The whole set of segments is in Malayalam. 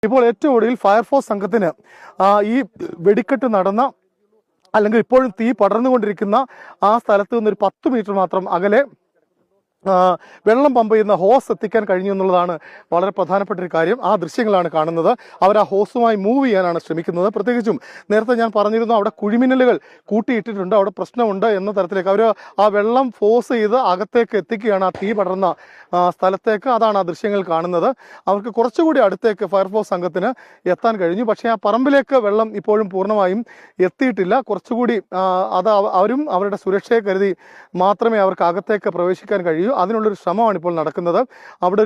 ഇപ്പോൾ ഏറ്റവും ഒടുവിൽ ഫയർഫോഴ്സ് സംഘത്തിന് ഈ വെടിക്കെട്ട് നടന്ന അല്ലെങ്കിൽ ഇപ്പോഴും തീ പടർന്നുകൊണ്ടിരിക്കുന്ന ആ സ്ഥലത്ത് നിന്ന് ഒരു 10 മീറ്റർ മാത്രം അകലെ വെള്ളം പമ്പ് ചെയ്യുന്ന ഹോസ് എത്തിക്കാൻ കഴിഞ്ഞു എന്നുള്ളതാണ് വളരെ പ്രധാനപ്പെട്ട ഒരു കാര്യം. ആ ദൃശ്യങ്ങളാണ് കാണുന്നത്. അവർ ആ ഹോസുമായി മൂവ് ചെയ്യാനാണ് ശ്രമിക്കുന്നത്. പ്രത്യേകിച്ചും നേരത്തെ ഞാൻ പറഞ്ഞിരുന്നു, അവിടെ കുഴിമിന്നലുകൾ കൂട്ടിയിട്ടിട്ടുണ്ട്, അവിടെ പ്രശ്നമുണ്ട് എന്ന തരത്തിലേക്ക് അവർ ആ വെള്ളം ഫോഴ്സ് ചെയ്ത് അകത്തേക്ക് എത്തിക്കുകയാണ്, ആ തീ പടർന്ന സ്ഥലത്തേക്ക്. അതാണ് ആ ദൃശ്യങ്ങൾ കാണുന്നത്. അവർക്ക് കുറച്ചുകൂടി അടുത്തേക്ക് ഫയർഫോഴ്സ് സംഘത്തിന് എത്താൻ കഴിഞ്ഞു. പക്ഷേ ആ പറമ്പിലേക്ക് വെള്ളം ഇപ്പോഴും പൂർണ്ണമായും എത്തിയിട്ടില്ല. കുറച്ചുകൂടി അവരും അവരുടെ സുരക്ഷയെ കരുതി മാത്രമേ അവർക്ക് അകത്തേക്ക് പ്രവേശിക്കാൻ കഴിയൂ. അതിനുള്ളൊരു ശ്രമമാണ് ഇപ്പോൾ നടക്കുന്നത്. അവിടെ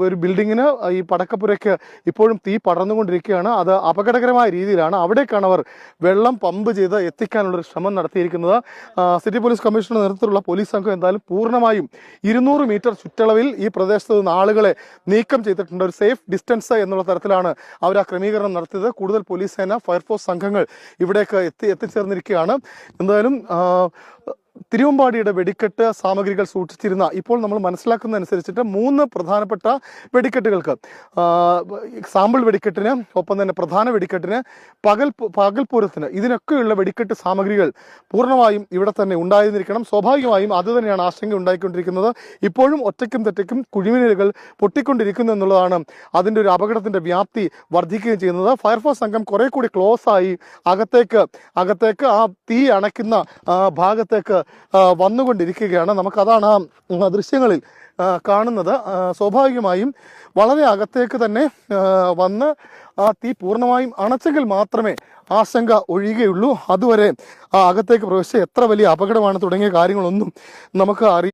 ഒരു ബിൽഡിങ്ങിന് ഈ പടക്കപ്പുരയ്ക്ക് ഇപ്പോഴും തീ പടർന്നുകൊണ്ടിരിക്കുകയാണ്. അത് അപകടകരമായ രീതിയിലാണ്. അവിടേക്കാണ് അവർ വെള്ളം പമ്പ് ചെയ്ത് എത്തിക്കാനുള്ളൊരു ശ്രമം നടത്തിയിരിക്കുന്നത്. സിറ്റി പോലീസ് കമ്മീഷണറുടെ നേതൃത്വത്തിലുള്ള പോലീസ് സംഘം എന്തായാലും പൂർണ്ണമായും 200 മീറ്റർ ചുറ്റളവിൽ ഈ പ്രദേശത്ത് നിന്ന് ആളുകളെ നീക്കം ചെയ്തിട്ടുണ്ട്. ഒരു സേഫ് ഡിസ്റ്റൻസ് എന്നുള്ള തരത്തിലാണ് അവർ ആ ക്രമീകരണം നടത്തിയത്. കൂടുതൽ പോലീസ് സേന, ഫയർഫോഴ്സ് സംഘങ്ങൾ ഇവിടേക്ക് എത്തിച്ചേർന്നിരിക്കുകയാണ്. എന്തായാലും തിരുവമ്പാടിയുടെ വെടിക്കെട്ട് സാമഗ്രികൾ സൂക്ഷിച്ചിരുന്ന, ഇപ്പോൾ നമ്മൾ മനസ്സിലാക്കുന്നതനുസരിച്ചിട്ട് 3 പ്രധാനപ്പെട്ട വെടിക്കെട്ടുകൾക്ക്, സാമ്പിൾ വെടിക്കെട്ടിന്, ഒപ്പം തന്നെ പ്രധാന വെടിക്കെട്ടിന്, പകൽപൂരത്തിന്, ഇതിനൊക്കെയുള്ള വെടിക്കെട്ട് സാമഗ്രികൾ പൂർണ്ണമായും ഇവിടെ തന്നെ ഉണ്ടായിരുന്നിരിക്കണം. സ്വാഭാവികമായും അത് തന്നെയാണ് ആശങ്ക ഉണ്ടായിക്കൊണ്ടിരിക്കുന്നത്. ഇപ്പോഴും ഒറ്റയ്ക്കും തെറ്റയ്ക്കും കുഴിമിന്നലുകൾ പൊട്ടിക്കൊണ്ടിരിക്കുന്നു എന്നുള്ളതാണ് അതിൻ്റെ ഒരു അപകടത്തിൻ്റെ വ്യാപ്തി വർദ്ധിക്കുകയും ചെയ്യുന്നത്. ഫയർഫോഴ്സ് സംഘം കുറെ കൂടി ക്ലോസ് ആയി അകത്തേക്ക് ആ തീ അണയ്ക്കുന്ന ഭാഗത്തേക്ക് വന്നുകൊണ്ടിരിക്കുകയാണ്. നമുക്കതാണ് ആ ദൃശ്യങ്ങളിൽ കാണുന്നത്. സ്വാഭാവികമായും വളരെ അകത്തേക്ക് തന്നെ വന്ന് ആ തീ പൂർണ്ണമായും അണച്ചെങ്കിൽ മാത്രമേ ആശങ്ക ഒഴിയുകയുള്ളൂ. അതുവരെ ആ അകത്തേക്ക് പ്രവേശിച്ച് എത്ര വലിയ അപകടമാണ് തുടങ്ങിയ കാര്യങ്ങളൊന്നും നമുക്ക്